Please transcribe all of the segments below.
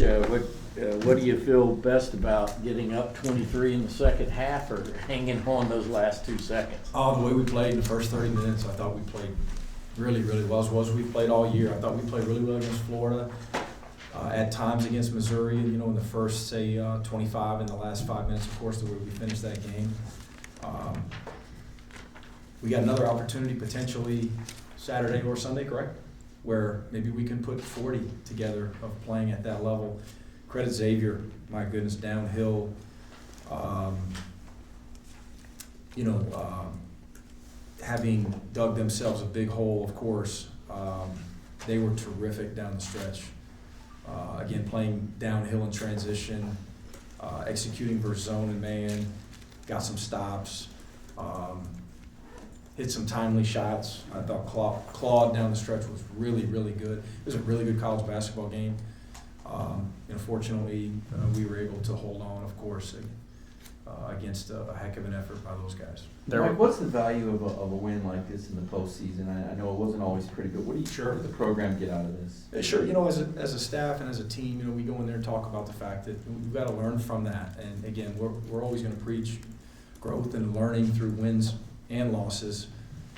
What do you feel best about getting up 23 in the second half or hanging on those last 2 seconds? The way we played in the first 30 minutes, I thought we played really, really well. As we played all year. I thought we played really well against Florida. At times against Missouri, in the first, say, 25 in the last 5 minutes, of course, the way we finished that game. We got another opportunity potentially Saturday or Sunday, correct? Where maybe we can put 40 together of playing at that level. Credit Xavier, my goodness, downhill. Having dug themselves a big hole, of course, they were terrific down the stretch. Again, playing downhill in transition, executing versus zone and man, got some stops, hit some timely shots. I thought Claude down the stretch was really, really good. It was a really good college basketball game. Fortunately, we were able to hold on, of course, against a heck of an effort by those guys. Mike, what's the value of a win like this in the postseason? I know it wasn't always pretty good. What did the program get out of this? Sure. As a staff and as a team, we go in there and talk about the fact that we've got to learn from that. And again, we're always going to preach growth and learning through wins and losses.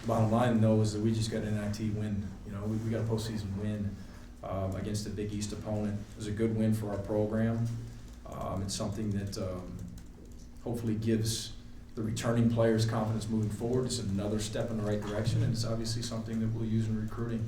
The bottom line, though, is that we just got an NIT win. We got a postseason win against a Big East opponent. It was a good win for our program. It's something that hopefully gives the returning players confidence moving forward. It's another step in the right direction, and it's obviously something that we'll use in recruiting.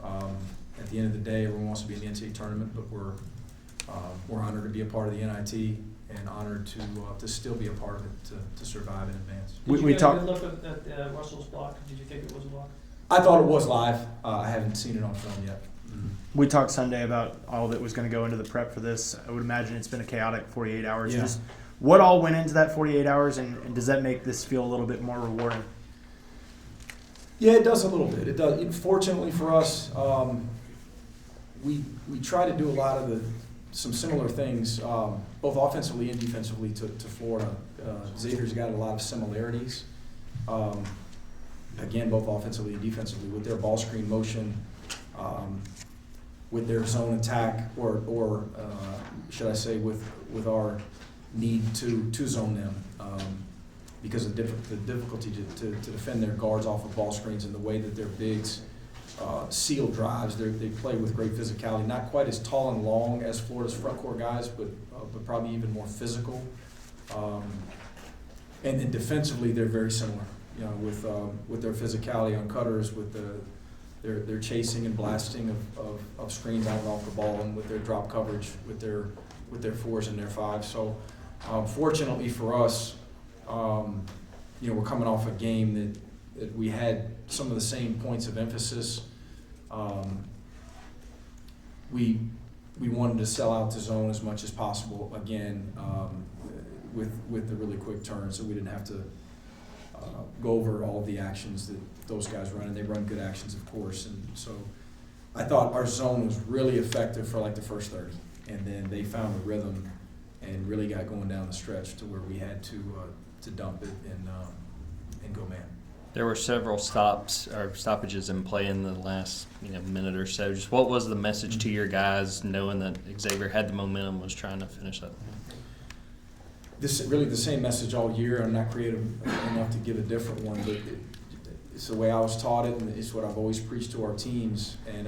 At the end of the day, everyone wants to be in the NCAA tournament, but we're honored to be a part of the NIT and honored to still be a part of it to survive and advance. Did you get a good look at Russell's block? Did you think it was a block? I thought it was live. I haven't seen it on film yet. We talked Sunday about all that was going to go into the prep for this. I would imagine it's been a chaotic 48 hours. Yeah. Just what all went into that 48 hours, and does that make this feel a little bit more rewarding? Yeah, it does a little bit. It does. Fortunately for us, we try to do a lot of some similar things, both offensively and defensively to Florida. Xavier's got a lot of similarities. Again, both offensively and defensively with their ball screen motion, with their zone attack, or should I say, with our need to zone them because of the difficulty to defend their guards off of ball screens and the way that their bigs seal drives. They play with great physicality, not quite as tall and long as Florida's front court guys, but probably even more physical. And then defensively, they're very similar. With their physicality on cutters, with their chasing and blasting of screens out and off the ball, and with their drop coverage, with their fours and their fives. So, fortunately for us, we're coming off a game that we had some of the same points of emphasis. We wanted to sell out the zone as much as possible again, with the really quick turns, so we didn't have to go over all of the actions that those guys run, and they run good actions, of course. And so I thought our zone was really effective for like the first 30, and then they found a rhythm and really got going down the stretch to where we had to dump it and go man. There were several stoppages in play in the last minute or so. Just what was the message to your guys, knowing that Xavier had the momentum, was trying to finish up? This is really the same message all year. I'm not creative enough to give a different one, but it's the way I was taught it, and it's what I've always preached to our teams. And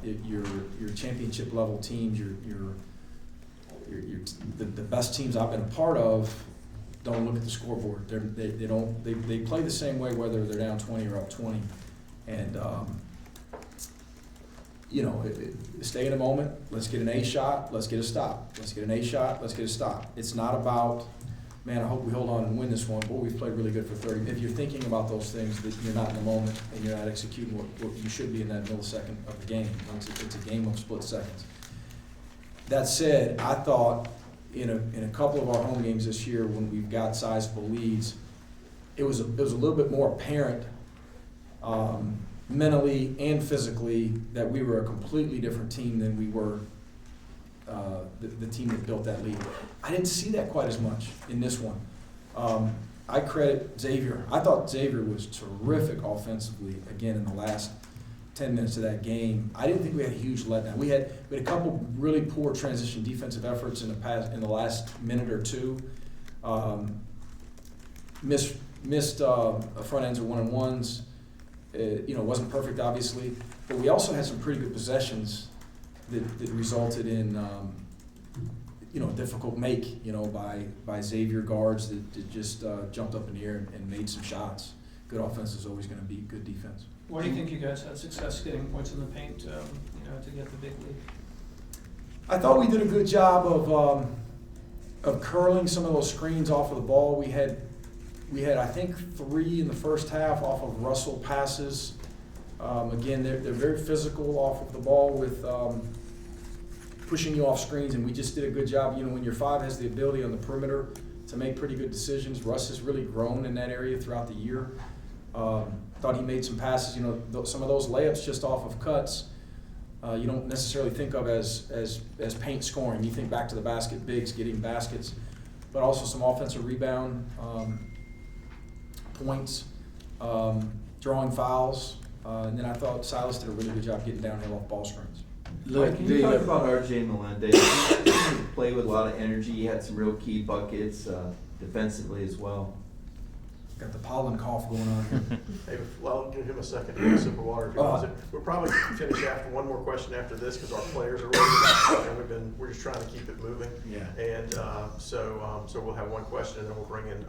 your championship level teams, the best teams I've been a part of, don't look at the scoreboard. They play the same way whether they're down 20 or up 20, and stay in a moment. Let's get an A shot. Let's get a stop. Let's get an A shot. Let's get a stop. It's not about, man, I hope we hold on and win this one. Boy, we've played really good for 30. If you're thinking about those things, that you're not in the moment and you're not executing what you should be in that millisecond of the game. It's a game of split seconds. That said, I thought in a couple of our home games this year, when we've got sizable leads, it was a little bit more apparent mentally and physically that we were a completely different team than we were the team that built that lead. I didn't see that quite as much in this one. I credit Xavier. I thought Xavier was terrific offensively, again, in the last 10 minutes of that game, I didn't think we had a huge letdown. We had a couple really poor transition defensive efforts in the last minute or two. Missed front ends or 1-on-1s. Wasn't perfect, obviously, but we also had some pretty good possessions that resulted in a difficult make, by Xavier guards that just jumped up in the air and made some shots. Good offense is always going to beat good defense. Why do you think you guys had success getting points in the paint, to get the big lead? I thought we did a good job of curling some of those screens off of the ball. We had I think 3 in the first half off of Russell passes. Again, they're very physical off of the ball with pushing you off screens, and we just did a good job. When your 5 has the ability on the perimeter to make pretty good decisions, Russ has really grown in that area throughout the year. Thought he made some passes, some of those layups just off of cuts. You don't necessarily think of as paint scoring. You think back to the basket, bigs getting baskets, but also some offensive rebound points, drawing fouls, and then I thought Silas did a really good job getting downhill off ball screens. Mike, can you talk about RJ Melendez? He played with a lot of energy. He had some real key buckets defensively as well. Got the pollen cough going on here. Hey, well, give him a second to get a sip of water if he wants it. We'll probably finish after one more question after this because our players are ready to go, and we're just trying to keep it moving. Yeah. And so we'll have one question and then we'll bring in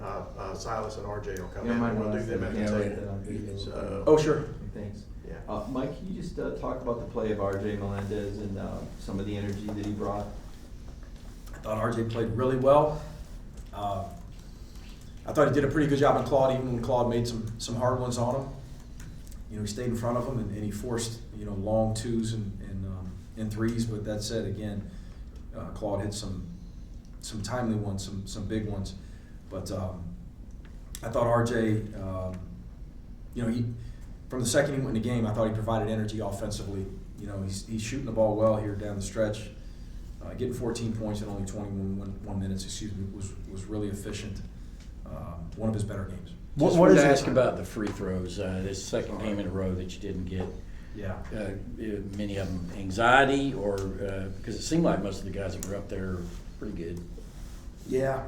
Silas and RJ will come Yeah, in mine and we'll do was them that at we the can't table. wait that on video. So- Oh, sure. Thanks. Yeah. Mike, can you just talk about the play of RJ Melendez and some of the energy that he brought? I thought RJ played really well. I thought he did a pretty good job on Claude, even when Claude made some hard ones on him. He stayed in front of him and he forced long 2s and 3s. But that said, again, Claude hit some timely ones, some big ones. But I thought RJ, he from the second he went in the game, I thought he provided energy offensively. He's shooting the ball well here down the stretch. Getting 14 points in only 21 minutes, was really efficient. One of his better games. What is ask about the free throws? This second game in a row that you didn't get. Yeah. Many of them anxiety, or because it seemed like most of the guys that were up there were pretty good. Yeah.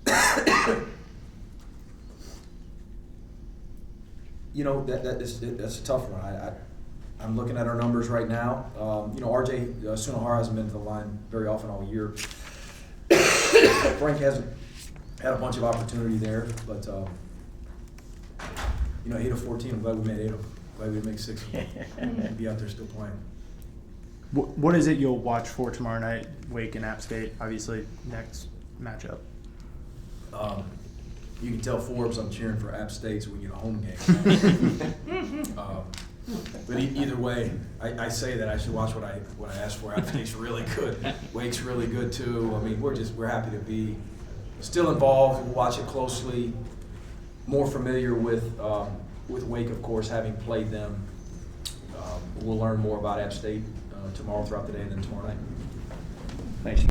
That's a tough one. I'm looking at our numbers right now. RJ Sunohara hasn't been to the line very often all year. Frank hasn't had a bunch of opportunity there, but 8 of 14. I'm glad we made 8 of them. Glad we didn't make 6 of them. Be out there still playing. What is it you'll watch for tomorrow night? Wake and App State, obviously next matchup. You can tell Forbes I'm cheering for App State so we get a home game. But either way, I say that I should watch what I asked for. App State's really good. Wake's really good too. I mean, we're happy to be still involved. We'll watch it closely. More familiar with Wake, of course, having played them. We'll learn more about App State tomorrow throughout the day and then tomorrow night. Thanks.